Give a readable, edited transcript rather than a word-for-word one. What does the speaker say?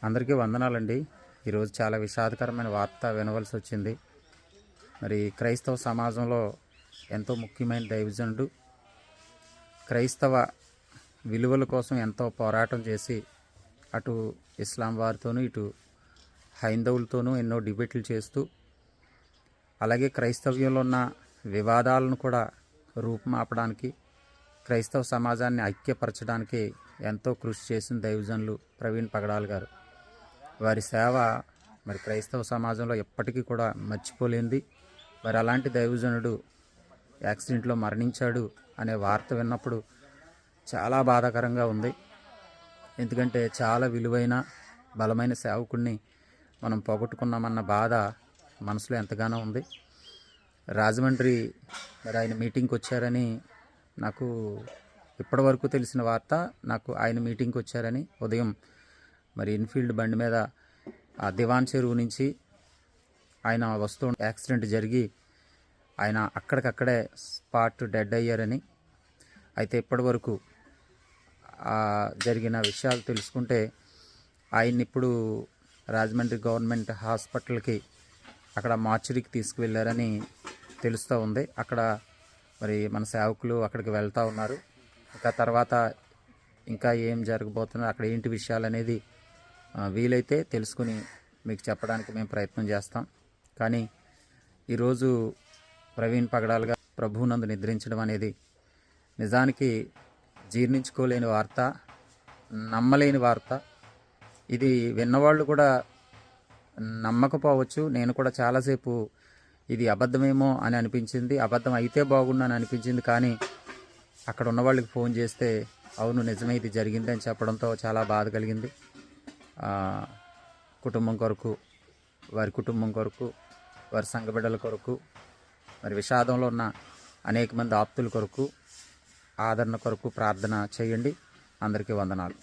అందరికీ వందనాలండి. ఈరోజు చాలా విషాదకరమైన వార్త వినవలసి వచ్చింది. మరి క్రైస్తవ సమాజంలో ఎంతో ముఖ్యమైన దైవజనుడు, క్రైస్తవ విలువల కోసం ఎంతో పోరాటం చేసి అటు ఇస్లాం వారితోనూ ఇటు హైందవులతోనూ ఎన్నో డిబేట్లు చేస్తూ, అలాగే క్రైస్తవ్యంలో ఉన్న వివాదాలను కూడా రూపుమాపడానికి, క్రైస్తవ సమాజాన్ని ఐక్యపరచడానికి ఎంతో కృషి చేసిన దైవజనులు ప్రవీణ్ పగడాల్ గారు. వారి సేవ మరి క్రైస్తవ సమాజంలో ఎప్పటికీ కూడా మర్చిపోలేనిది. మరి అలాంటి దైవజనుడు యాక్సిడెంట్లో మరణించాడు అనే వార్త విన్నప్పుడు చాలా బాధాకరంగా ఉంది. ఎందుకంటే చాలా విలువైన బలమైన సేవకుడిని మనం పోగొట్టుకున్నామన్న బాధ మనసులో ఎంతగానో ఉంది. రాజమండ్రి మరి ఆయన మీటింగ్కి వచ్చారని నాకు ఇప్పటివరకు తెలిసిన వార్త. నాకు ఆయన మీటింగ్కి వచ్చారని ఉదయం మరి ఇన్ఫీల్డ్ బండి మీద ఆ దివాన్ చెరువు నుంచి ఆయన వస్తూ యాక్సిడెంట్ జరిగి ఆయన అక్కడికక్కడే స్పాట్ డెడ్ అయ్యారని. అయితే ఇప్పటివరకు జరిగిన విషయాలు తెలుసుకుంటే ఆయన్ని ఇప్పుడు రాజమండ్రి గవర్నమెంట్ హాస్పిటల్కి అక్కడ మార్చురీకి తీసుకువెళ్ళారని తెలుస్తూ ఉంది. అక్కడ మరి మన సేవకులు అక్కడికి వెళ్తూ ఉన్నారు. ఇంకా తర్వాత ఇంకా ఏం జరగబోతుందో, అక్కడ ఏంటి విషయాలు అనేది వీలైతే తెలుసుకుని మీకు చెప్పడానికి మేము ప్రయత్నం చేస్తాం. కానీ ఈరోజు ప్రవీణ్ పగడాల్గా ప్రభువునందు నిద్రించడం అనేది నిజానికి జీర్ణించుకోలేని వార్త, నమ్మలేని వార్త. ఇది విన్నవాళ్ళు కూడా నమ్మకపోవచ్చు. నేను కూడా చాలాసేపు ఇది అబద్ధమేమో అని అనిపించింది, అబద్ధం అయితే బాగుండని అనిపించింది. కానీ అక్కడ ఉన్న వాళ్ళకి ఫోన్ చేస్తే అవును నిజమే ఇది జరిగింది అని చెప్పడంతో చాలా బాధ కలిగింది. కుటుంబం కొరకు, వారి కుటుంబం కొరకు, వారి సంఘ బిడ్డల కొరకు, మరి విషాదంలో ఉన్న అనేక మంది ఆప్తుల కొరకు, ఆదరణ కొరకు ప్రార్థన చేయండి. అందరికీ వందనాలు.